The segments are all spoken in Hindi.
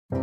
हेलो,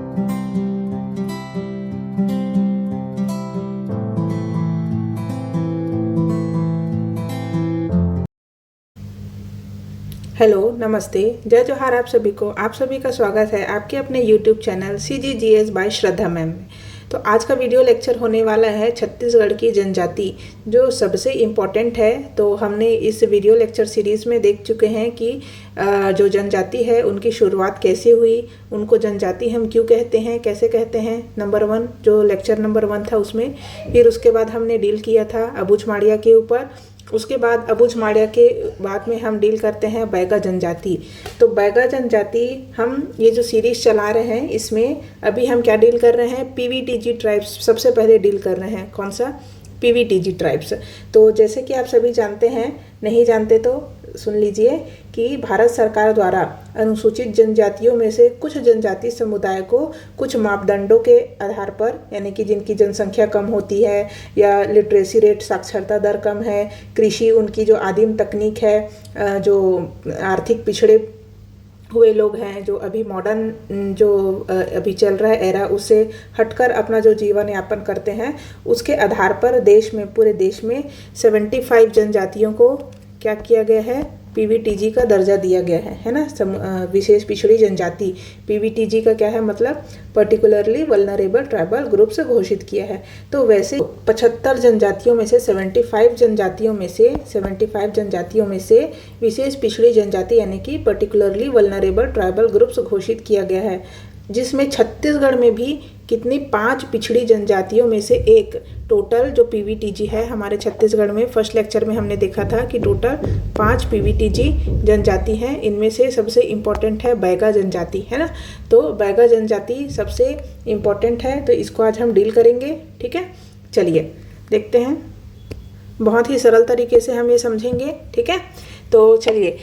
नमस्ते, जय जोहार आप सभी को। आप सभी का स्वागत है आपके अपने यूट्यूब चैनल CGGS बाय श्रद्धा मैम में। तो आज का वीडियो लेक्चर होने वाला है छत्तीसगढ़ की जनजाति, जो सबसे इम्पॉर्टेंट है। तो हमने इस वीडियो लेक्चर सीरीज़ में देख चुके हैं कि जो जनजाति है उनकी शुरुआत कैसे हुई, उनको जनजाति हम क्यों कहते हैं, कैसे कहते हैं, नंबर 1 जो लेक्चर नंबर 1 था उसमें। फिर उसके बाद हमने डील किया था अबूझमाड़िया के ऊपर। उसके बाद अबूझमाड़िया के बाद में हम डील करते हैं बैगा जनजाति। तो बैगा जनजाति हम ये जो सीरीज़ चला रहे हैं इसमें अभी हम क्या डील कर रहे हैं, PVTG ट्राइब्स सबसे पहले डील कर रहे हैं। कौन सा? PVTG tribes. तो जैसे कि आप सभी जानते हैं, नहीं जानते तो सुन लीजिए कि भारत सरकार द्वारा अनुसूचित जनजातियों में से कुछ जनजाति समुदाय को कुछ मापदंडों के आधार पर, यानी कि जिनकी जनसंख्या कम होती है या लिटरेसी रेट साक्षरता दर कम है, कृषि उनकी जो आदिम तकनीक है, जो आर्थिक पिछड़े हुए लोग हैं, जो अभी मॉडर्न जो अभी चल रहा है एरा उससे हटकर अपना जो जीवन यापन करते हैं, उसके आधार पर देश में, पूरे देश में 75 जनजातियों को क्या किया गया है, PVTG का दर्जा दिया गया है ना। विशेष पिछड़ी जनजाति, PVTG का क्या है मतलब, पर्टिकुलरली वल्नरेबल ट्राइबल ग्रुप से घोषित किया है। तो वैसे 75 जनजातियों में से 75 जनजातियों में से विशेष पिछड़ी जनजाति यानी कि पर्टिकुलरली वल्नरेबल ट्राइबल ग्रुप्स घोषित किया गया है, जिसमें छत्तीसगढ़ में भी कितनी 5 पिछड़ी जनजातियों में से एक। टोटल जो PVTG है हमारे छत्तीसगढ़ में, फर्स्ट लेक्चर में हमने देखा था कि टोटल 5 PVTG जनजाति हैं। इनमें से सबसे इम्पॉर्टेंट है बैगा जनजाति, है ना। तो बैगा जनजाति सबसे इम्पॉर्टेंट है, तो इसको आज हम डील करेंगे। ठीक है, चलिए देखते हैं। बहुत ही सरल तरीके से हम ये समझेंगे। ठीक है, तो चलिए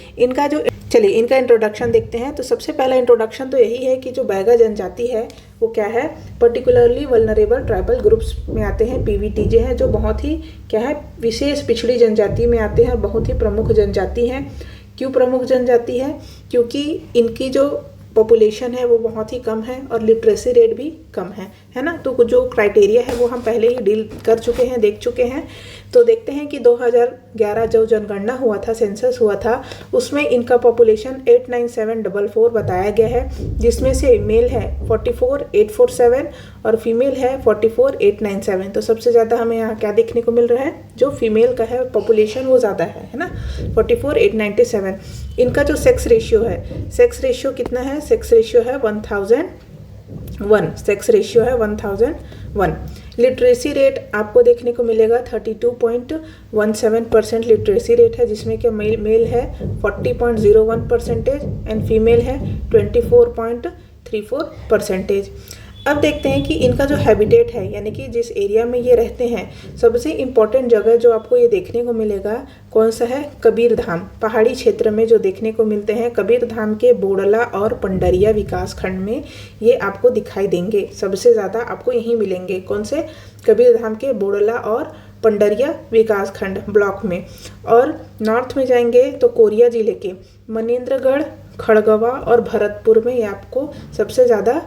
इनका इंट्रोडक्शन देखते हैं। तो सबसे पहला इंट्रोडक्शन तो यही है कि जो बैगा जनजाति है वो क्या है, पर्टिकुलरली वल्नरेबल ट्राइबल ग्रुप्स में आते हैं। PVTG हैं जो बहुत ही क्या है, विशेष पिछड़ी जनजाति में आते हैं और बहुत ही प्रमुख जनजाति हैं। क्यों प्रमुख जनजाति है? क्योंकि इनकी जो पॉपुलेशन है वो बहुत ही कम है और लिटरेसी रेट भी कम है ना। तो जो क्राइटेरिया है वो हम पहले ही डील कर चुके हैं, देख चुके हैं। तो देखते हैं कि 2011 जो जनगणना हुआ था, सेंसस हुआ था, उसमें इनका पॉपुलेशन 89744 बताया गया है, जिसमें से मेल है 44847 और फीमेल है 44897। तो सबसे ज़्यादा हमें यहाँ क्या देखने को मिल रहा है, जो फीमेल का है पॉपुलेशन वो ज़्यादा है ना, 44897। इनका जो सेक्स रेशियो है, सेक्स रेशियो कितना है, सेक्स रेशियो है 1001, सेक्स रेशियो है 1001। लिटरेसी रेट आपको देखने को मिलेगा 32.17% लिटरेसी रेट है, जिसमें कि मेल है 40.01% एंड फीमेल है 24.34%। अब देखते हैं कि इनका जो हैबिटेट है, यानी कि जिस एरिया में ये रहते हैं, सबसे इम्पॉर्टेंट जगह जो आपको ये देखने को मिलेगा कौन सा है, कबीरधाम। पहाड़ी क्षेत्र में जो देखने को मिलते हैं, कबीरधाम के बोडला और पंडरिया विकास खंड में ये आपको दिखाई देंगे। सबसे ज़्यादा आपको यहीं मिलेंगे, कौन से, कबीरधाम के बोडला और पंडरिया विकास खंड ब्लॉक में। और नॉर्थ में जाएंगे तो कोरिया जिले के मनेन्द्रगढ़, खड़गवा और भरतपुर में ये आपको सबसे ज़्यादा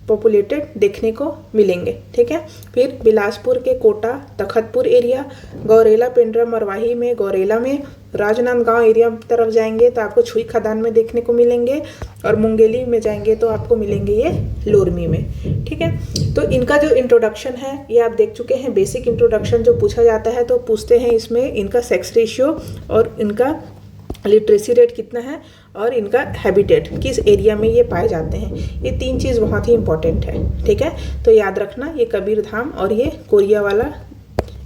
पॉपुलेटेड देखने को मिलेंगे। ठीक है, फिर बिलासपुर के कोटा तखतपुर एरिया, गौरेला पेंड्रा मरवाही में, गौरेला में, राजनांदगांव एरिया तरफ जाएंगे तो आपको छुई खदान में देखने को मिलेंगे, और मुंगेली में जाएंगे तो आपको मिलेंगे ये लोरमी में। ठीक है, तो इनका जो इंट्रोडक्शन है ये आप देख चुके हैं। बेसिक इंट्रोडक्शन जो पूछा जाता है तो पूछते हैं इसमें इनका सेक्स रेशियो और इनका लिटरेसी रेट कितना है और इनका हैबिटेट किस एरिया में ये पाए जाते हैं। ये 3 चीज़ बहुत ही इंपॉर्टेंट है। ठीक है, तो याद रखना, ये कबीरधाम और ये कोरिया वाला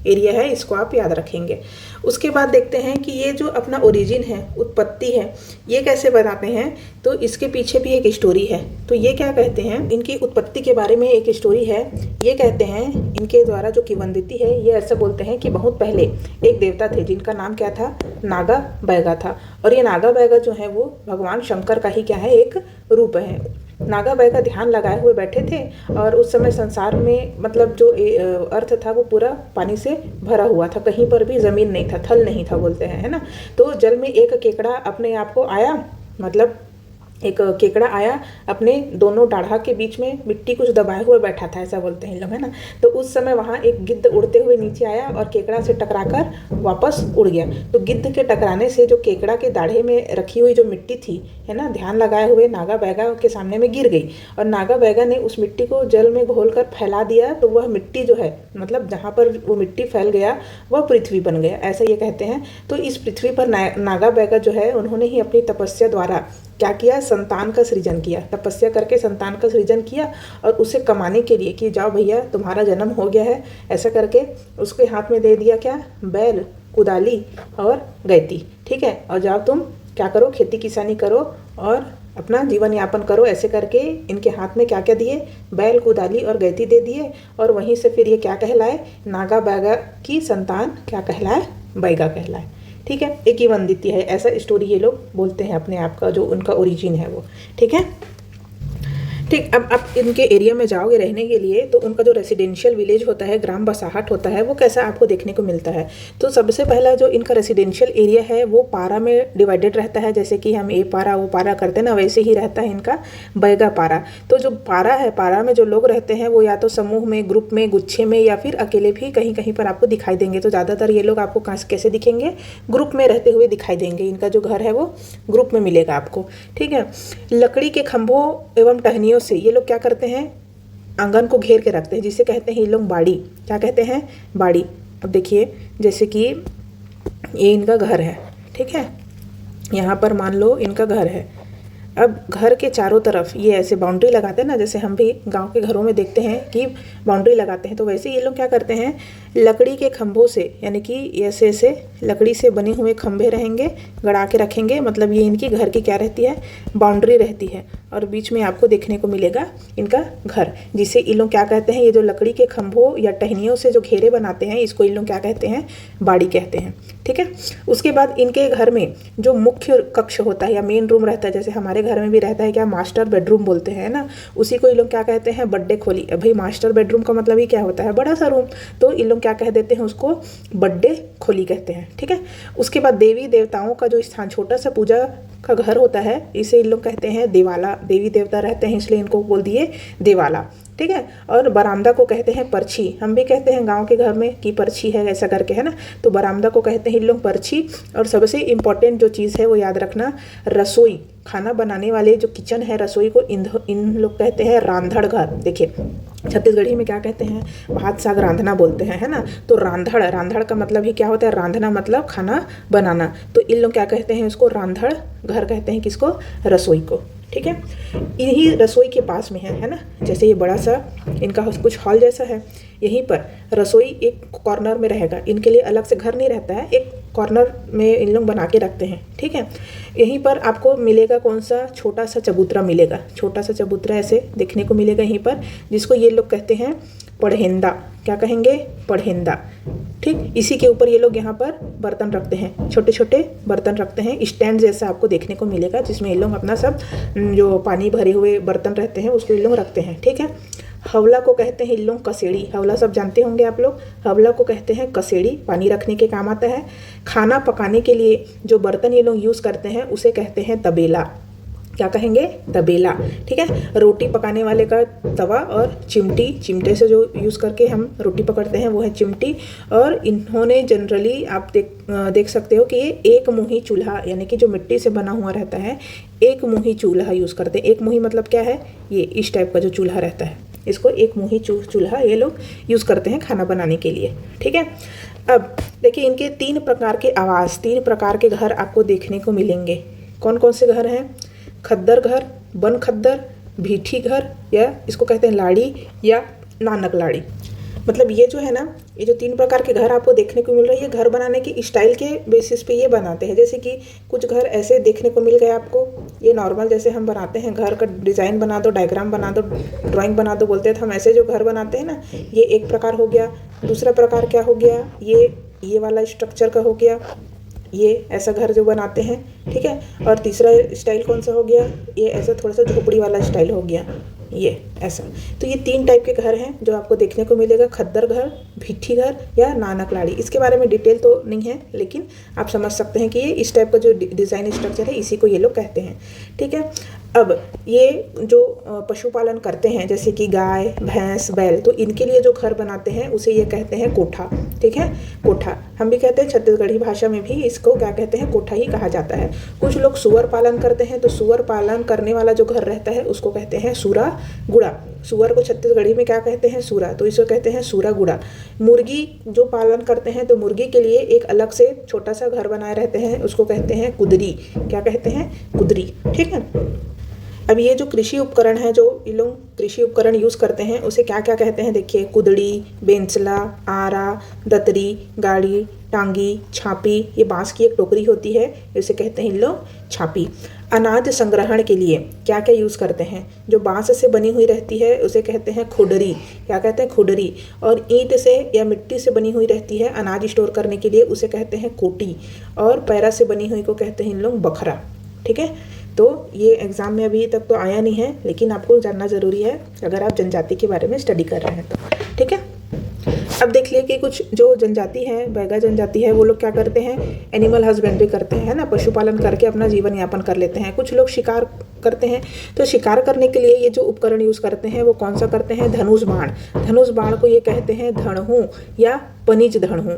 एरिया है, इसको आप याद रखेंगे। उसके बाद देखते हैं कि ये जो अपना ओरिजिन है, उत्पत्ति है, ये कैसे बताते हैं। तो इसके पीछे भी एक स्टोरी है। तो ये क्या कहते हैं, इनकी उत्पत्ति के बारे में एक स्टोरी है। ये कहते हैं इनके द्वारा जो किंवदंती है, ये ऐसा बोलते हैं कि बहुत पहले एक देवता थे जिनका नाम क्या था, नागा बैगा था। और ये नागा बैगा जो है वो भगवान शंकर का ही क्या है, एक रूप है। नागा बैगा ध्यान लगाए हुए बैठे थे और उस समय संसार में मतलब जो अर्थ था वो पूरा पानी से भरा हुआ था, कहीं पर भी ज़मीन नहीं था, थल नहीं था बोलते हैं, है ना। तो जल में एक केकड़ा अपने आप को आया, मतलब एक केकड़ा आया, अपने दोनों डाढ़ा के बीच में मिट्टी कुछ दबाए हुए बैठा था, ऐसा बोलते हैं लोग, है ना। तो उस समय वहाँ एक गिद्ध उड़ते हुए नीचे आया और केकड़ा से टकराकर वापस उड़ गया। तो गिद्ध के टकराने से जो केकड़ा के दाढ़े में रखी हुई जो मिट्टी थी, है ना, ध्यान लगाए हुए नागा बैगा के सामने में गिर गई, और नागा बैगा ने उस मिट्टी को जल में घोलकर फैला दिया। तो वह मिट्टी जो है, मतलब जहाँ पर वो मिट्टी फैल गया वह पृथ्वी बन गया, ऐसा ये कहते हैं। तो इस पृथ्वी पर नागा बैगा जो है, उन्होंने ही अपनी तपस्या द्वारा क्या किया, संतान का सृजन किया। तपस्या करके संतान का सृजन किया, और उसे कमाने के लिए कि जाओ भैया तुम्हारा जन्म हो गया है, ऐसा करके उसके हाथ में दे दिया क्या, बैल, कुदाली और गैती, ठीक है, और जाओ तुम क्या करो, खेती किसानी करो और अपना जीवन यापन करो। ऐसे करके इनके हाथ में क्या क्या दिए, बैल, कुदाली और गैती दे दिए। और वहीं से फिर ये क्या कहलाए, नागा बैगा की संतान क्या कहलाए, बैगा कहलाए, ठीक है। एक ही वंदित्य है, ऐसा स्टोरी ये लोग बोलते हैं अपने आप का, जो उनका ओरिजिन है वो, ठीक है। ठीक, अब आप इनके एरिया में जाओगे रहने के लिए, तो उनका जो रेसिडेंशियल विलेज होता है, ग्राम बसाहट होता है, वो कैसा आपको देखने को मिलता है। तो सबसे पहला जो इनका रेसिडेंशियल एरिया है वो पारा में डिवाइडेड रहता है, जैसे कि हम ए पारा वो पारा करते हैं ना, वैसे ही रहता है इनका बैगा पारा। तो जो पारा है, पारा में जो लोग रहते हैं वो या तो समूह में, ग्रुप में, गुच्छे में, या फिर अकेले भी कहीं कहीं पर आपको दिखाई देंगे। तो ज़्यादातर ये लोग आपको कैसे दिखेंगे, ग्रुप में रहते हुए दिखाई देंगे। इनका जो घर है वो ग्रुप में मिलेगा आपको, ठीक है। लकड़ी के खंभों एवं टहनियों से ये लोग क्या करते हैं, आंगन को घेर के रखते हैं, जिसे कहते हैं ये लोग बाड़ी। क्या कहते हैं, बाड़ी। अब देखिए, जैसे कि ये इनका घर है, ठीक है, यहाँ पर मान लो इनका घर है। अब घर के चारों तरफ ये ऐसे बाउंड्री लगाते हैं ना, जैसे हम भी गांव के घरों में देखते हैं कि बाउंड्री लगाते हैं, तो वैसे ये लोग क्या करते हैं, लकड़ी के खंभों से, यानी कि ऐसे ऐसे लकड़ी से बने हुए खंभे रहेंगे, गड़ा के रखेंगे। मतलब ये इनकी घर की क्या रहती है, बाउंड्री रहती है। और बीच में आपको देखने को मिलेगा इनका घर, जिसे इन लोग क्या कहते हैं, ये जो लकड़ी के खंभों या टहनियों से जो घेरे बनाते हैं, इसको इन लोग क्या कहते हैं, बाड़ी कहते हैं, ठीक है। उसके बाद इनके घर में जो मुख्य कक्ष होता है या मेन रूम रहता है, जैसे हमारे घर में भी रहता है क्या, मास्टर बेडरूम बोलते हैं ना, उसी को इन लोग क्या कहते हैं, बड्डे खोली। अब भाई मास्टर बेडरूम का मतलब ही क्या होता है, बड़ा सा रूम, तो इन लोग क्या कह देते हैं, उसको बड्डे खोली कहते हैं, ठीक है। उसके बाद देवी देवताओं का जो स्थान, छोटा सा पूजा का घर होता है, इसे इन लोग कहते हैं देवाला। देवी देवता रहते हैं इसलिए इनको बोल दिए देवाला, ठीक है। और बरामदा को कहते हैं परछी। हम भी कहते हैं गांव के घर में कि परछी है, ऐसा करके, है ना। तो बरामदा को कहते हैं इन लोग परछी। और सबसे इम्पोर्टेंट जो चीज़ है वो याद रखना, रसोई, खाना बनाने वाले जो किचन है, रसोई को इन लोग कहते हैं रांधड़ घर। देखिए छत्तीसगढ़ी में क्या कहते हैं, भात साग रांधना बोलते हैं, है ना। तो रांधड़, रांधड़ का मतलब ही क्या होता है, रांधना मतलब खाना बनाना। तो इन लोग क्या कहते हैं, उसको रांधड़ घर कहते हैं, किसको, रसोई को, ठीक है। इन्हीं रसोई के पास में है ना, जैसे ये बड़ा सा इनका कुछ हॉल जैसा है, यहीं पर रसोई एक कॉर्नर में रहेगा। इनके लिए अलग से घर नहीं रहता है, एक कॉर्नर में इन लोग बना के रखते हैं, ठीक है। यहीं पर आपको मिलेगा कौन सा, छोटा सा चबूतरा मिलेगा। छोटा सा चबूतरा ऐसे देखने को मिलेगा यहीं पर, जिसको ये लोग कहते हैं पढ़ेंदा। क्या कहेंगे, पढ़ेंदा, ठीक। इसी के ऊपर ये लोग यहाँ पर बर्तन रखते हैं, छोटे छोटे बर्तन रखते हैं। स्टैंड जैसा आपको देखने को मिलेगा, जिसमें ये लोग अपना सब जो पानी भरे हुए बर्तन रहते हैं उसको ये लोग रखते हैं, ठीक है। हवला को कहते हैं इन लोग कसेड़ी। हवला सब जानते होंगे आप लोग, हवला को कहते हैं कसेड़ी, पानी रखने के काम आता है। खाना पकाने के लिए जो बर्तन ये लोग यूज़ करते हैं उसे कहते हैं तबेला। क्या कहेंगे, तबेला, ठीक है। रोटी पकाने वाले का तवा, और चिमटी, चिमटे से जो यूज़ करके हम रोटी पकड़ते हैं वो है चिमटी। और इन्होंने जनरली आप देख सकते हो कि ये एक मुही चूल्हा, यानी कि जो मिट्टी से बना हुआ रहता है, एक मुही चूल्हा यूज़ करते हैं। एक मुही मतलब क्या है, ये इस टाइप का जो चूल्हा रहता है, इसको एक मुही चूल्हा ये लोग यूज़ करते हैं खाना बनाने के लिए, ठीक है। अब देखिए इनके 3 प्रकार के आवास, 3 प्रकार के घर आपको देखने को मिलेंगे। कौन कौन से घर हैं, खद्दर घर, बन खद्दर, भीठी घर, या इसको कहते हैं लाड़ी या नानक लाड़ी। मतलब ये जो है ना, ये जो 3 प्रकार के घर आपको देखने को मिल रहे हैं, ये घर बनाने की स्टाइल के बेसिस पे ये बनाते हैं। जैसे कि कुछ घर ऐसे देखने को मिल गए आपको, ये नॉर्मल जैसे हम बनाते हैं घर का डिज़ाइन बना दो, डायग्राम बना दो, ड्राइंग बना दो बोलते हैं, तो हम ऐसे जो घर बनाते हैं ना, ये एक प्रकार हो गया। दूसरा प्रकार क्या हो गया, ये वाला स्ट्रक्चर का हो गया, ये ऐसा घर जो बनाते हैं, ठीक है। और तीसरा स्टाइल कौन सा हो गया, ये ऐसा थोड़ा सा झोपड़ी वाला स्टाइल हो गया, ये ऐसा। तो ये 3 टाइप के घर हैं जो आपको देखने को मिलेगा, खद्दर घर, भिट्ठी घर या नानक लाड़ी। इसके बारे में डिटेल तो नहीं है, लेकिन आप समझ सकते हैं कि ये इस टाइप का जो डिज़ाइन स्ट्रक्चर है, इसी को ये लोग कहते हैं, ठीक है। अब ये जो पशुपालन करते हैं जैसे कि गाय भैंस बैल, तो इनके लिए जो घर बनाते हैं उसे ये कहते हैं कोठा। ठीक है, कोठा हम भी कहते हैं, छत्तीसगढ़ी भाषा में भी इसको क्या कहते हैं, कोठा ही कहा जाता है। कुछ लोग सुअर पालन करते हैं, तो सुअर पालन करने वाला जो घर रहता है उसको कहते हैं सूरा गुड़ा। सुअर को छत्तीसगढ़ी में क्या कहते हैं, सूरा, तो इसको कहते हैं सूरा गुड़ा। मुर्गी जो पालन करते हैं तो मुर्गी के लिए एक अलग से छोटा सा घर बनाए रहते हैं, उसको कहते हैं कुदरी। क्या कहते हैं, कुदरी। ठीक है, अब ये जो कृषि उपकरण है, जो ये लोग कृषि उपकरण यूज़ करते हैं उसे क्या क्या कहते हैं, देखिए, कुदड़ी, बेंचला, आरा, दतरी, गाड़ी, टांगी, छापी। ये बांस की एक टोकरी होती है, इसे कहते हैं इन लोग छापी। अनाज संग्रहण के लिए क्या क्या यूज़ करते हैं, जो बांस से बनी हुई रहती है उसे कहते हैं खुडरी। क्या कहते हैं, खुडरी। और ईंट से या मिट्टी से बनी हुई रहती है अनाज स्टोर करने के लिए, उसे कहते हैं कोटी। और पैरा से बनी हुई को कहते हैं इन लोग बखरा। ठीक है, तो ये एग्ज़ाम में अभी तक तो आया नहीं है, लेकिन आपको जानना ज़रूरी है अगर आप जनजाति के बारे में स्टडी कर रहे हैं तो। ठीक है, अब देख लिए कि कुछ जो जनजाति है, बैगा जनजाति है, वो लोग क्या करते हैं, एनिमल हस्बेंड्री करते हैं, है ना, पशुपालन करके अपना जीवन यापन कर लेते हैं। कुछ लोग शिकार करते हैं, तो शिकार करने के लिए ये जो उपकरण यूज़ करते हैं वो कौन सा करते हैं, धनुष बाण। धनुष बाण को ये कहते हैं धड़हू या पनिज धड़हू।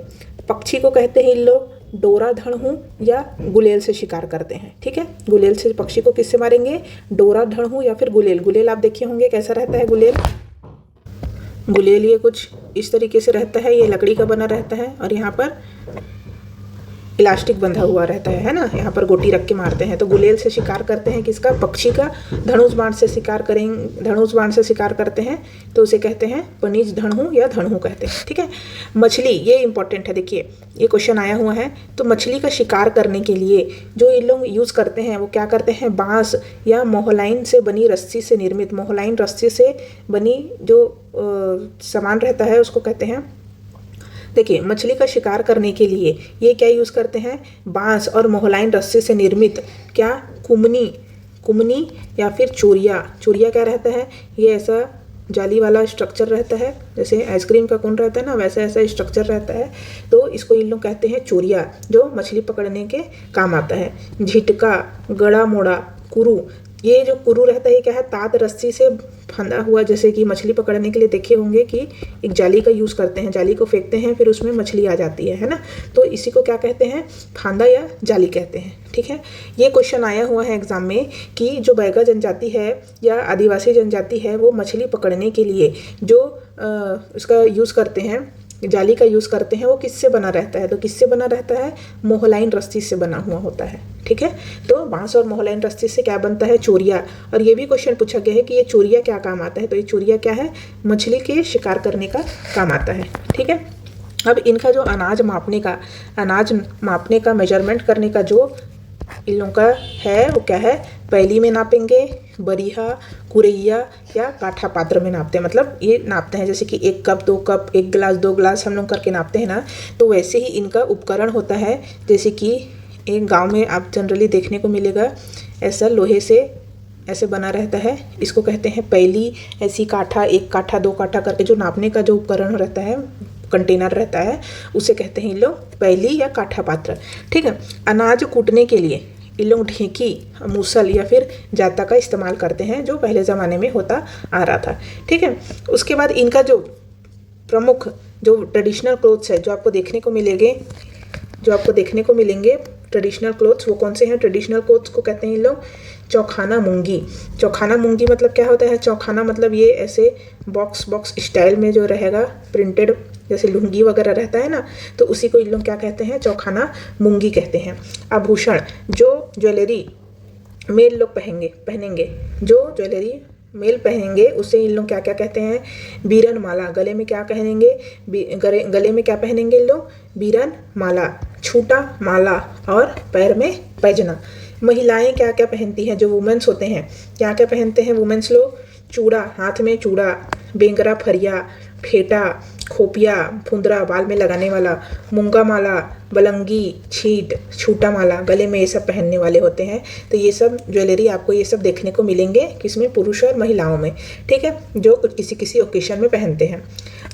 पक्षी को कहते हैं इन लोग डोरा धड़हू या गुलेल से शिकार करते हैं। ठीक है, गुलेल से पक्षी को किससे मारेंगे, डोरा धड़हू या फिर गुलेल। गुलेल आप देखे होंगे कैसा रहता है गुलेल। गुलेल ये कुछ इस तरीके से रहता है, ये लकड़ी का बना रहता है और यहाँ पर इलास्टिक बंधा हुआ रहता है ना, यहाँ पर गोटी रख के मारते हैं। तो गुलेल से शिकार करते हैं किसका, पक्षी का। धनुष बाण से शिकार करेंगे, धनुष बाण से शिकार करते हैं तो उसे कहते हैं पनिज धड़हू या धड़हू कहते हैं। ठीक है, मछली, ये इंपॉर्टेंट है, देखिए ये क्वेश्चन आया हुआ है। तो मछली का शिकार करने के लिए जो ये लोग यूज़ करते हैं वो क्या करते हैं, बांस या मोहलाइन से बनी रस्सी से निर्मित, मोहलाइन रस्सी से बनी जो सामान रहता है उसको कहते हैं। देखिए, मछली का शिकार करने के लिए ये क्या यूज़ करते हैं, बांस और मोहलाइन रस्सी से निर्मित क्या, कुमनी या फिर चोरिया। चोरिया क्या रहता है, ये ऐसा जाली वाला स्ट्रक्चर रहता है, जैसे आइसक्रीम का कोन रहता है ना, वैसा ऐसा स्ट्रक्चर रहता है। तो इसको इन लोग कहते हैं चोरिया, जो मछली पकड़ने के काम आता है। झिटका, गड़ा मोड़ा, कुरू, ये जो कुरू रहता है ये क्या है, तात रस्सी से फंदा हुआ, जैसे कि मछली पकड़ने के लिए देखे होंगे कि एक जाली का यूज़ करते हैं, जाली को फेंकते हैं फिर उसमें मछली आ जाती है ना, तो इसी को क्या कहते हैं, फांदा या जाली कहते हैं। ठीक है, ये क्वेश्चन आया हुआ है एग्जाम में कि जो बैगा जनजाति है या आदिवासी जनजाति है वो मछली पकड़ने के लिए जो उसका यूज़ करते हैं, जाली का यूज़ करते हैं, वो किससे बना रहता है, तो किससे बना रहता है, मोहलाइन रस्सी से बना हुआ होता है। ठीक है, तो बांस और मोहलाइन रस्सी से क्या बनता है, चोरिया। और ये भी क्वेश्चन पूछा गया है कि ये चोरिया क्या काम आता है, तो ये चोरिया क्या है, मछली के शिकार करने का काम आता है। ठीक है, अब इनका जो अनाज मापने का मेजरमेंट करने का जो इन लोगों का है वो क्या है, पैली में नापेंगे, बरिहा, कुरैया या काठा पात्र में नापते हैं। मतलब ये नापते हैं जैसे कि 1 कप 2 कप 1 गिलास 2 गिलास हम लोग करके नापते हैं ना, तो वैसे ही इनका उपकरण होता है। जैसे कि एक गांव में आप जनरली देखने को मिलेगा, ऐसा लोहे से ऐसे बना रहता है, इसको कहते हैं पैली। ऐसी काठा 1 काठा 2 काठा करके जो नापने का जो उपकरण रहता है, कंटेनर रहता है, उसे कहते हैं इन लोग पैली या काठा पात्र। ठीक है, अनाज कूटने के लिए इन लोग ढेंकी, मूसल या फिर जाता का इस्तेमाल करते हैं, जो पहले ज़माने में होता आ रहा था। ठीक है, उसके बाद इनका जो प्रमुख जो ट्रेडिशनल क्लोथ्स है जो आपको देखने को मिलेंगे ट्रेडिशनल क्लोथ्स, वो कौन से हैं, ट्रेडिशनल क्लोथ्स को कहते हैं इन लोग चौखाना मूंगी। चौखाना मूंगी मतलब क्या होता है, चौखाना मतलब ये ऐसे बॉक्स स्टाइल में जो रहेगा, प्रिंटेड जैसे लुंगी वगैरह रहता है ना, तो उसी को इन लोग क्या कहते हैं, चौखाना मूंगी कहते हैं। आभूषण, जो ज्वेलरी मेल लोग पहनेंगे, जो ज्वेलरी मेल पहनेंगे उसे इन लोग क्या क्या कहते हैं, बीरन माला। गले में क्या पहनेंगे, गले में क्या पहनेंगे इन लोग, बीरन माला, छूटा माला और पैर में पैजना। महिलाएं क्या क्या पहनती हैं, जो वुमेन्स होते हैं क्या क्या पहनते हैं वुमेन्स लोग, चूड़ा, हाथ में चूड़ा, बेंगरा, फरिया, फेटा, खोपिया, फुंदरा, बाल में लगाने वाला, मूंगा माला, बलंगी, छीट, छूटा माला, गले में ये सब पहनने वाले होते हैं। तो ये सब ज्वेलरी आपको ये सब देखने को मिलेंगे किसमें, पुरुष और महिलाओं में। ठीक है, जो किसी ओकेशन में पहनते हैं।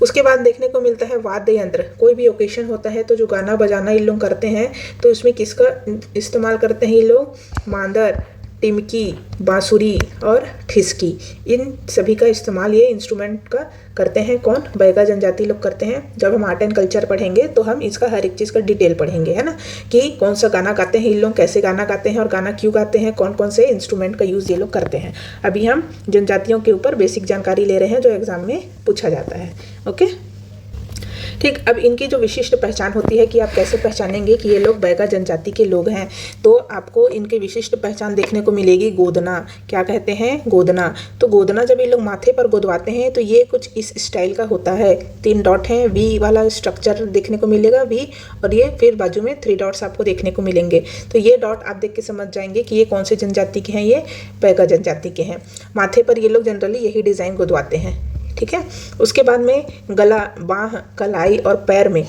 उसके बाद देखने को मिलता है वाद्य यंत्र। कोई भी ओकेशन होता है तो जो गाना बजाना ये लोग करते हैं, तो इसमें किसका इस्तेमाल करते हैं ये लोग, मांदर, टिमकी, बांसुरी और ठिसकी, इन सभी का इस्तेमाल ये इंस्ट्रूमेंट का करते हैं कौन? बैगा जनजाति लोग करते हैं। जब हम आर्ट एंड कल्चर पढ़ेंगे तो हम इसका हर एक चीज़ का डिटेल पढ़ेंगे, है ना, कि कौन सा गाना गाते हैं इन लोग, कैसे गाना गाते हैं और गाना क्यों गाते हैं, कौन कौन से इंस्ट्रूमेंट का यूज़ ये लोग करते हैं। अभी हम जनजातियों के ऊपर बेसिक जानकारी ले रहे हैं जो एग्जाम में पूछा जाता है। ओके, ठीक। अब इनकी जो विशिष्ट पहचान होती है कि आप कैसे पहचानेंगे कि ये लोग बैगा जनजाति के लोग हैं, तो आपको इनकी विशिष्ट पहचान देखने को मिलेगी गोदना। क्या कहते हैं? गोदना। तो गोदना जब ये लोग माथे पर गोदवाते हैं तो ये कुछ इस स्टाइल का होता है। 3 डॉट हैं, वी वाला स्ट्रक्चर देखने को मिलेगा, वी, और ये फिर बाजू में 3 डॉट्स आपको देखने को मिलेंगे। तो ये डॉट आप देख के समझ जाएंगे कि ये कौन से जनजाति के हैं, ये बैगा जनजाति के हैं। माथे पर ये लोग जनरली यही डिज़ाइन गोदवाते हैं, ठीक है। उसके बाद में गला, बाह, कलाई और पैर में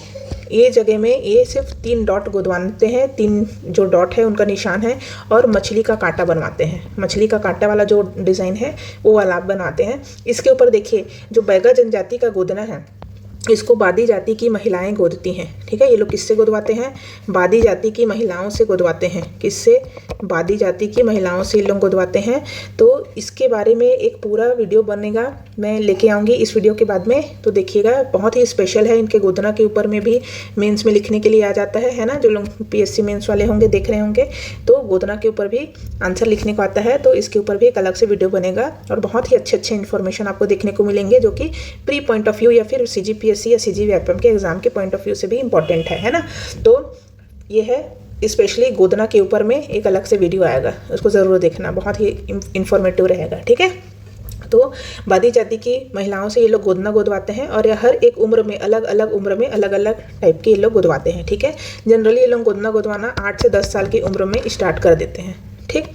ये जगह में ये सिर्फ 3 डॉट गोदवाते हैं। 3 जो डॉट है उनका निशान है, और मछली का कांटा बनवाते हैं। मछली का कांटा वाला जो डिज़ाइन है वो वाला आप बनवाते हैं। इसके ऊपर देखिए, जो बैगा जनजाति का गोदना है इसको बादी जाति की महिलाएं गोदती हैं, ठीक है। ये लोग किससे गोदवाते हैं? बादी जाति की महिलाओं से गोदवाते हैं। किससे? बादी जाति की महिलाओं से ये लोग गोदवाते हैं। तो इसके बारे में एक पूरा वीडियो बनेगा, मैं लेके आऊँगी इस वीडियो के बाद में, तो देखिएगा, बहुत ही स्पेशल है। इनके गोदना के ऊपर में भी मेंस में लिखने के लिए आ जाता है ना, जो लोग PSC मेंस वाले होंगे देख रहे होंगे, तो गोदना के ऊपर भी आंसर लिखने को आता है। तो इसके ऊपर भी एक अलग से वीडियो बनेगा, और बहुत ही अच्छे इन्फॉर्मेशन आपको देखने को मिलेंगे, जो कि प्री पॉइंट ऑफ व्यू या फिर CGPSC या CGVFM के एग्जाम के पॉइंट ऑफ व्यू से भी इंपॉर्टेंट है ना। तो ये है, स्पेशली गोदना के ऊपर में एक अलग से वीडियो आएगा, उसको ज़रूर देखना, बहुत ही इंफॉर्मेटिव रहेगा, ठीक है। तो बादी जाति की महिलाओं से ये लोग गोदना गोदवाते हैं, और हर एक उम्र में अलग अलग उम्र में अलग अलग टाइप के ये लोग गोदवाते हैं, ठीक है। जनरली ये लोग गोदना गोदवाना 8 से 10 साल की उम्र में स्टार्ट कर देते हैं, ठीक।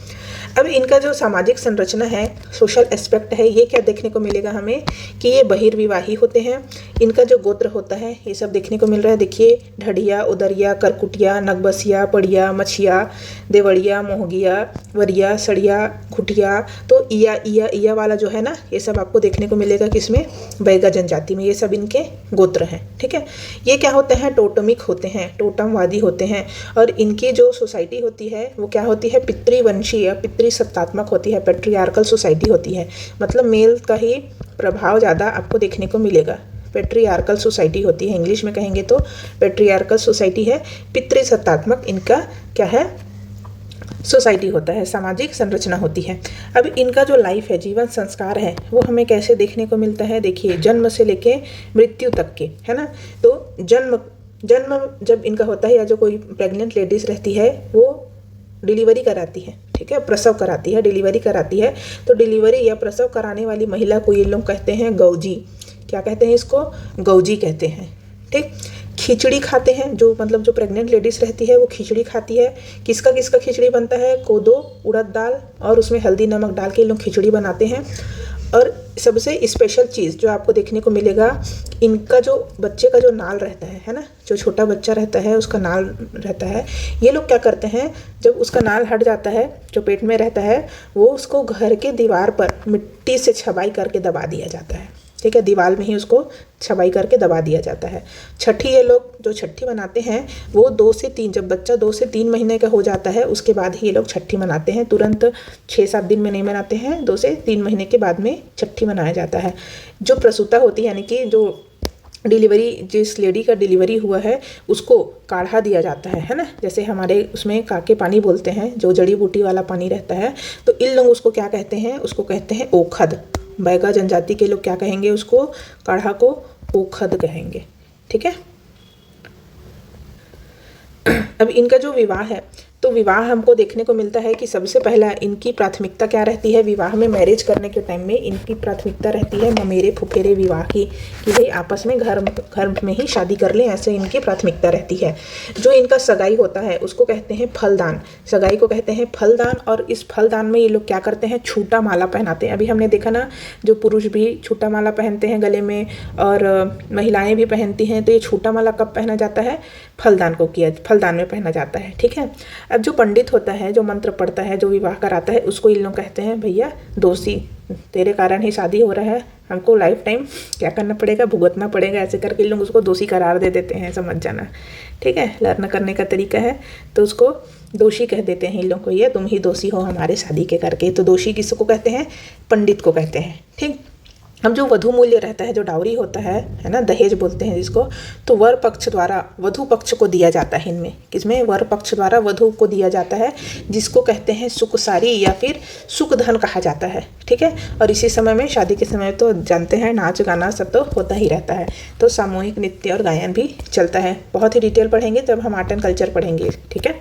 अब इनका जो सामाजिक संरचना है, सोशल एस्पेक्ट है, ये क्या देखने को मिलेगा हमें कि ये बहिर्विवाही होते हैं। इनका जो गोत्र होता है ये सब देखने को मिल रहा है। देखिए, ढडिया, उदरिया, करकुटिया, नगबसिया, पड़िया, मछिया, देवड़िया, मोहगिया, वरिया, सड़िया, घुटिया। तो इया वाला जो है ना, ये सब आपको देखने को मिलेगा किसमें? बैगा जनजाति में। ये सब इनके गोत्र हैं, ठीक है। ये क्या होते हैं? टोटमिक होते हैं, टोटमवादी होते हैं। और इनकी जो सोसाइटी होती है वो क्या होती है? पितृवंशी या सत्तात्मक होती है, पेट्रियार्कल सोसाइटी होती है। मतलब मेल का ही प्रभाव ज़्यादा आपको देखने को मिलेगा। पेट्रियार्कल सोसाइटी होती है, इंग्लिश में कहेंगे तो पेट्रियार्कल सोसाइटी है। पितृसत्तात्मक इनका क्या है? सोसाइटी होता है, सामाजिक संरचना होती है। अब इनका जो लाइफ है, जीवन संस्कार है, वो हमें कैसे देखने को मिलता है? देखिए, जन्म से लेके मृत्यु तक के, है ना। तो जन्म जब इनका होता है, या जो कोई प्रेग्नेंट लेडीज रहती है वो डिलीवरी कराती है, ठीक है, प्रसव कराती है, डिलीवरी कराती है। तो डिलीवरी या प्रसव कराने वाली महिला को ये लोग कहते हैं गौजी। क्या कहते हैं इसको? गौजी कहते हैं, ठीक। खिचड़ी खाते हैं, जो मतलब जो प्रेग्नेंट लेडीज रहती है वो खिचड़ी खाती है। किसका किसका खिचड़ी बनता है? कोदो, उड़द दाल और उसमें हल्दी नमक डाल के ये लोग खिचड़ी बनाते हैं। और सबसे स्पेशल चीज़ जो आपको देखने को मिलेगा, इनका जो बच्चे का जो नाल रहता है ना, जो छोटा बच्चा रहता है उसका नाल रहता है, ये लोग क्या करते हैं, जब उसका नाल हट जाता है जो पेट में रहता है, वो उसको घर के दीवार पर मिट्टी से छबाई करके दबा दिया जाता है, ठीक है। दीवार में ही उसको छबाई करके दबा दिया जाता है। छठी, ये लोग जो छठी मनाते हैं वो 2 से 3, जब बच्चा 2 से 3 महीने का हो जाता है उसके बाद ही ये लोग छठी मनाते हैं। तुरंत 6-7 दिन में नहीं मनाते हैं, 2 से 3 महीने के बाद में छठी मनाया जाता है। जो प्रसूता होती है, यानी कि जो डिलीवरी, जिस लेडी का डिलीवरी हुआ है उसको काढ़ा दिया जाता है ना। जैसे हमारे उसमें काके पानी बोलते हैं, जो जड़ी बूटी वाला पानी रहता है, तो इन लोग उसको क्या कहते हैं? उसको कहते हैं ओखद। बैगा जनजाति के लोग क्या कहेंगे? उसको, काढ़ा को ओखद कहेंगे, ठीक है। अब इनका जो विवाह है, तो विवाह हमको देखने को मिलता है कि सबसे पहला इनकी प्राथमिकता क्या रहती है? विवाह में मैरिज करने के टाइम में इनकी प्राथमिकता रहती है ममेरे फुफेरे विवाह की, कि भाई आपस में घर में ही शादी कर लें, ऐसे इनकी प्राथमिकता रहती है। जो इनका सगाई होता है उसको कहते हैं फलदान। सगाई को कहते हैं फलदान। और इस फलदान में ये लोग क्या करते हैं? छूटा माला पहनाते हैं। अभी हमने देखा ना, जो पुरुष भी छूटा माला पहनते हैं गले में, और महिलाएं भी पहनती हैं। तो ये छूटा माला कब पहना जाता है? फलदान में पहना जाता है। ठीक है, अब जो पंडित होता है, जो मंत्र पढ़ता है, जो विवाह कराता है, उसको इन लोग कहते हैं भैया दोषी, तेरे कारण ही शादी हो रहा है, हमको लाइफ टाइम क्या करना पड़ेगा, भुगतना पड़ेगा। ऐसे करके इन लोग उसको दोषी करार दे देते हैं, समझ जाना। ठीक है, लर्न करने का तरीका है, तो उसको दोषी कह देते हैं इन लोग को, ये तुम ही दोषी हो हमारे शादी के करके। तो दोषी किसको कहते हैं, पंडित को कहते हैं। ठीक, अब जो वधु मूल्य रहता है, जो डाउरी होता है ना, दहेज बोलते हैं जिसको, तो वर पक्ष द्वारा वधु पक्ष को दिया जाता है। इनमें किसमें, वर पक्ष द्वारा वधु को दिया जाता है, जिसको कहते हैं सुखसारी या फिर सुख धन कहा जाता है। ठीक है, और इसी समय में, शादी के समय तो जानते हैं नाच गाना सब तो होता ही रहता है, तो सामूहिक नृत्य और गायन भी चलता है। बहुत ही डिटेल पढ़ेंगे जब हम आर्ट एंड कल्चर पढ़ेंगे। ठीक है,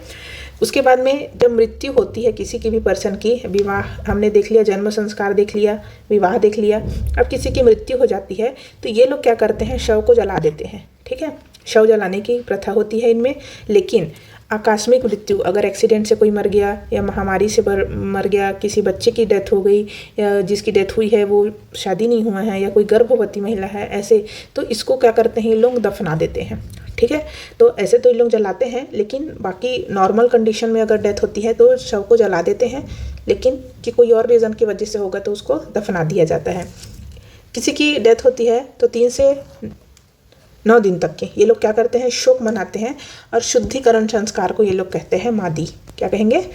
उसके बाद में जब मृत्यु होती है किसी की भी पर्सन की, विवाह हमने देख लिया, जन्म संस्कार देख लिया, विवाह देख लिया, अब किसी की मृत्यु हो जाती है तो ये लोग क्या करते हैं, शव को जला देते हैं। ठीक है, शव जलाने की प्रथा होती है इनमें। लेकिन आकस्मिक मृत्यु, अगर एक्सीडेंट से कोई मर गया या महामारी से मर गया, किसी बच्चे की डेथ हो गई, या जिसकी डेथ हुई है वो शादी नहीं हुआ है, या कोई गर्भवती महिला है, ऐसे तो इसको क्या करते हैं, ये लोग दफना देते हैं। ठीक है, तो ऐसे तो ये लोग जलाते हैं, लेकिन बाकी नॉर्मल कंडीशन में अगर डेथ होती है तो शव को जला देते हैं, लेकिन कि कोई और रीज़न की वजह से होगा तो उसको दफना दिया जाता है। किसी की डेथ होती है तो 3 से 9 दिन तक के ये लोग क्या करते हैं, शोक मनाते हैं, और शुद्धिकरण संस्कार को ये लोग कहते हैं मादी। क्या कहेंगे,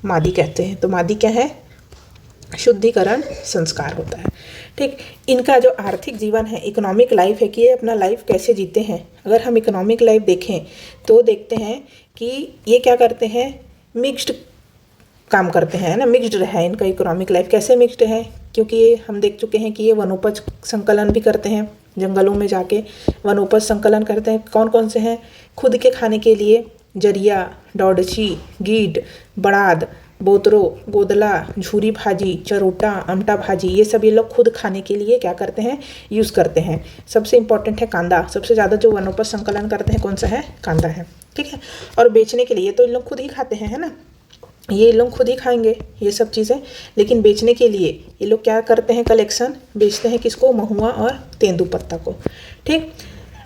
मादी कहते हैं। तो मादी क्या है, शुद्धिकरण संस्कार होता है। ठीक, इनका जो आर्थिक जीवन है, इकोनॉमिक लाइफ है, कि ये अपना लाइफ कैसे जीते हैं। अगर हम इकोनॉमिक लाइफ देखें तो देखते हैं कि ये क्या करते हैं, मिक्स्ड काम करते हैं ना, मिक्स्ड है इनका इकोनॉमिक लाइफ। कैसे मिक्स्ड है, क्योंकि ये हम देख चुके हैं कि ये वनोपज संकलन भी करते हैं, जंगलों में जाके वनोपज संकलन करते हैं। कौन कौन से हैं, खुद के खाने के लिए जरिया, डौडची, गीड, बड़ाद, बोतरो, गोदला, झूरी भाजी, चरोटा, अमटा भाजी, ये सब ये लोग खुद खाने के लिए क्या करते हैं, यूज़ करते हैं। सबसे इम्पॉर्टेंट है कांदा, सबसे ज़्यादा जो वनोपज संकलन करते हैं कौन सा है, कांदा है। ठीक है, और बेचने के लिए तो इन लोग खुद ही खाते हैं, है ना, ये लोग खुद ही खाएंगे ये सब चीज़ें, लेकिन बेचने के लिए ये लोग क्या करते हैं, कलेक्शन, बेचते हैं किसको, महुआ और तेंदुपत्ता को। ठीक,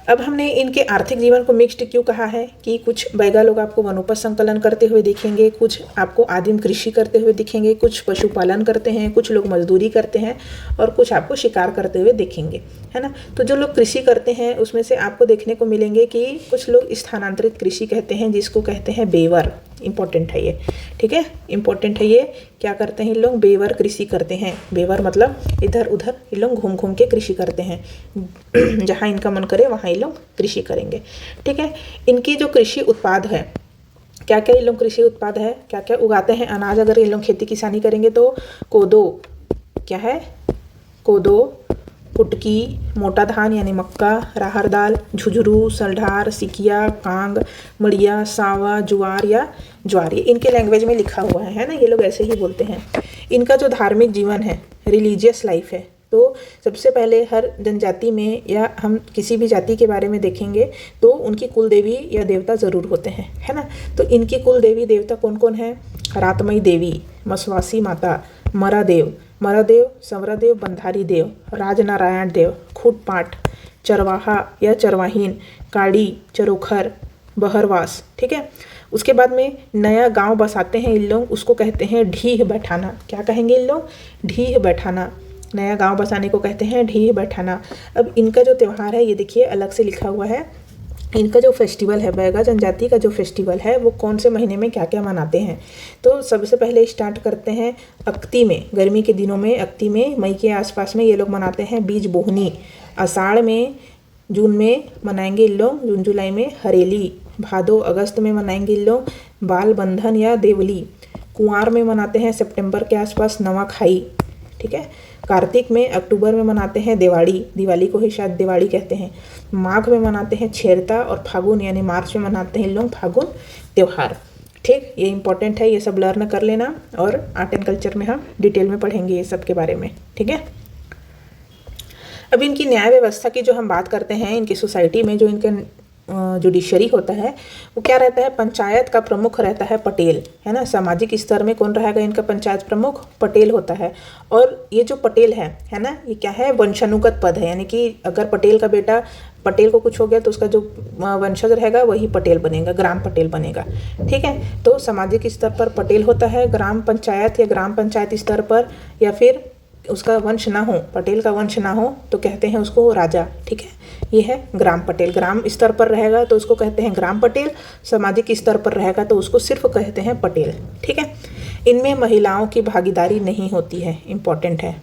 अब हमने इनके आर्थिक जीवन को मिक्स्ड क्यों कहा है, कि कुछ बैगा लोग आपको वनोपज संकलन करते हुए दिखेंगे, कुछ आपको आदिम कृषि करते हुए दिखेंगे, कुछ पशुपालन करते हैं, कुछ लोग मजदूरी करते हैं, और कुछ आपको शिकार करते हुए दिखेंगे, है ना। तो जो लोग कृषि करते हैं उसमें से आपको देखने को मिलेंगे कि कुछ लोग स्थानांतरित कृषि कहते हैं, जिसको कहते हैं बेवर। इंपॉर्टेंट है ये, ठीक है, इंपॉर्टेंट है ये। क्या करते हैं, लोग बेवर कृषि करते हैं। बेवर मतलब इधर उधर ये लोग घूम घूम के कृषि करते हैं, जहाँ इनका मन करे वहाँ ये लोग कृषि करेंगे। ठीक है, इनकी जो कृषि उत्पाद है, क्या क्या ये लोग कृषि उत्पाद है, क्या क्या उगाते हैं, अनाज अगर ये लोग खेती किसानी करेंगे तो कोदो, क्या है, कोदो, कुटकी, मोटा धान यानी मक्का, राहर दाल, झुझरू, सलढार, सिकिया, कांग, मड़िया, सावा, जुआर या ज्वार, ये इनके लैंग्वेज में लिखा हुआ है ना, ये लोग ऐसे ही बोलते हैं। इनका जो धार्मिक जीवन है, रिलीजियस लाइफ है, तो सबसे पहले हर जनजाति में या हम किसी भी जाति के बारे में देखेंगे तो उनकी कुल देवी या देवता ज़रूर होते हैं, है ना। तो इनकी कुल देवी देवता कौन कौन है, रातमयी देवी, मसवासी माता, मरादेव, संवरादेव, बंधारी देव, राजनारायण देव, खूटपाट, चरवाहा या चरवाहीन, काड़ी, चरोखर, बहरवास। ठीक है, उसके बाद में नया गांव बसाते हैं इन लोग, उसको कहते हैं ढीह बैठाना। क्या कहेंगे इन लोग, ढीह बैठाना। नया गांव बसाने को कहते हैं ढीह बैठाना। अब इनका जो त्यौहार है ये देखिए अलग से लिखा हुआ है। इनका जो फेस्टिवल है, बैगा जनजाति का जो फेस्टिवल है वो कौन से महीने में क्या क्या मनाते हैं, तो सबसे पहले स्टार्ट करते हैं अक्ति में, गर्मी के दिनों में अक्ति में, मई के आसपास में ये लोग मनाते हैं बीज बोहनी। आषाढ़ में, जून में मनाएंगे इन लोग, जून जुलाई में हरेली। भादो अगस्त में मनाएंगे इन लोग बाल बंधन या देवली। कुंवार में मनाते हैं सितंबर के आसपास नवाखाई। ठीक है, कार्तिक में, अक्टूबर में मनाते हैं दिवाली, दिवाली को ही शायद दिवाली कहते हैं। माघ में मनाते हैं छेरता, और फागुन यानी मार्च में मनाते हैं लोग फागुन त्यौहार। ठीक, ये इंपॉर्टेंट है, ये सब लर्न कर लेना, और आर्ट एंड कल्चर में हम डिटेल में पढ़ेंगे ये सब के बारे में। ठीक है, अब इनकी न्याय व्यवस्था की जो हम बात करते हैं, इनकी सोसाइटी में जो इनका जुडिशरी होता है वो क्या रहता है, पंचायत का प्रमुख रहता है पटेल, है ना। सामाजिक स्तर में कौन रहेगा इनका पंचायत प्रमुख, पटेल होता है। और ये जो पटेल है ना, ये क्या है, वंशानुगत पद है, यानी कि अगर पटेल का बेटा, पटेल को कुछ हो गया तो उसका जो वंशज रहेगा वही पटेल बनेगा, ग्राम पटेल बनेगा, ठीक है। तो सामाजिक स्तर पर पटेल होता है, ग्राम पंचायत या ग्राम पंचायत स्तर पर या फिर उसका वंश ना हो, पटेल का वंश ना हो तो कहते हैं उसको राजा, ठीक है। ये है ग्राम पटेल, ग्राम स्तर पर रहेगा तो उसको कहते हैं ग्राम पटेल, सामाजिक स्तर पर रहेगा तो उसको सिर्फ कहते हैं पटेल, ठीक है। इनमें महिलाओं की भागीदारी नहीं होती है, इम्पॉर्टेंट है।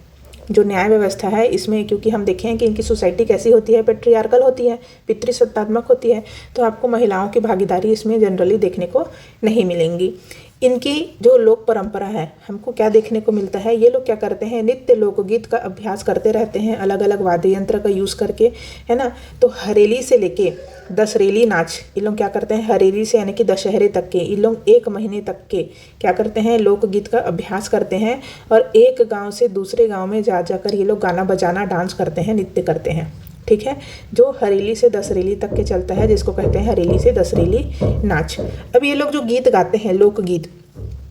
जो न्याय व्यवस्था है इसमें, क्योंकि हम देखें कि इनकी सोसाइटी कैसी होती है, पेट्रियार्कल होती है, पितृसत्तात्मक होती है, तो आपको महिलाओं की भागीदारी इसमें जनरली देखने को नहीं मिलेंगी। इनकी जो लोक परंपरा है, हमको क्या देखने को मिलता है, ये लोग क्या करते हैं, नित्य लोकगीत का अभ्यास करते रहते हैं, अलग अलग वाद्य यंत्र का यूज़ करके, है ना। तो हरेली से लेके दशरेली नाच, ये लोग क्या करते हैं, हरेली से यानी कि दशहरे तक के, ये लोग 1 महीने तक के क्या करते हैं, लोकगीत का अभ्यास करते हैं और एक गांव से दूसरे गांव में जा जाकर ये लोग गाना बजाना, डांस करते हैं, नृत्य करते हैं, ठीक है। जो हरेली से दशरेली तक के चलता है, जिसको कहते हैं हरेली से दशरेली नाच। अब ये लोग जो गीत गाते हैं, लोकगीत,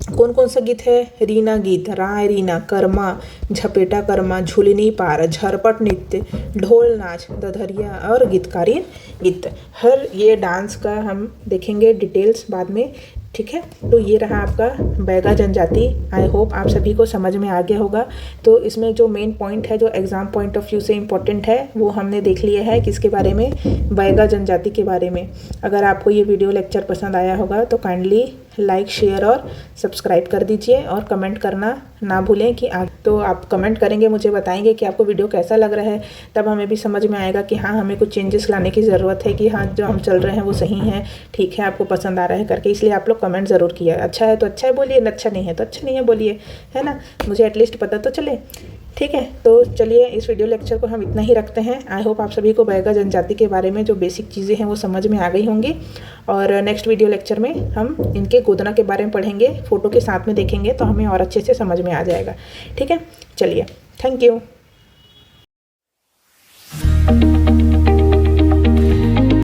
कौन कौन सा गीत है, रीना गीत, राय रीना, कर्मा, झपेटा कर्मा, झूलनी पार, झरपट नृत्य, ढोल नाच, दधरिया और गीतकारी गीत। हर ये डांस का हम देखेंगे डिटेल्स बाद में, ठीक है। तो ये रहा आपका बैगा जनजाति। आई होप आप सभी को समझ में आ गया होगा। तो इसमें जो मेन पॉइंट है, जो एग्ज़ाम पॉइंट ऑफ व्यू से इम्पोर्टेंट है, वो हमने देख लिया है, किसके बारे में, बैगा जनजाति के बारे में। अगर आपको ये वीडियो लेक्चर पसंद आया होगा तो काइंडली लाइक, शेयर और सब्सक्राइब कर दीजिए और कमेंट करना ना भूलें कि तो आप कमेंट करेंगे, मुझे बताएंगे कि आपको वीडियो कैसा लग रहा है, तब हमें भी समझ में आएगा कि हाँ, हमें कुछ चेंजेस लाने की ज़रूरत है, कि हाँ जो हम चल रहे हैं वो सही है, ठीक है, आपको पसंद आ रहा है करके। इसलिए आप लोग कमेंट ज़रूर किया, अच्छा है तो अच्छा है बोलिए, अच्छा नहीं है तो अच्छा नहीं है बोलिए, है ना, मुझे एटलीस्ट पता तो चले, ठीक है। तो चलिए इस वीडियो लेक्चर को हम इतना ही रखते हैं। आई होप आप सभी को बैगा जनजाति के बारे में जो बेसिक चीज़ें हैं वो समझ में आ गई होंगी। और नेक्स्ट वीडियो लेक्चर में हम इनके गोदना के बारे में पढ़ेंगे, फ़ोटो के साथ में देखेंगे तो हमें और अच्छे से समझ में आ जाएगा, ठीक है। चलिए, थैंक यू।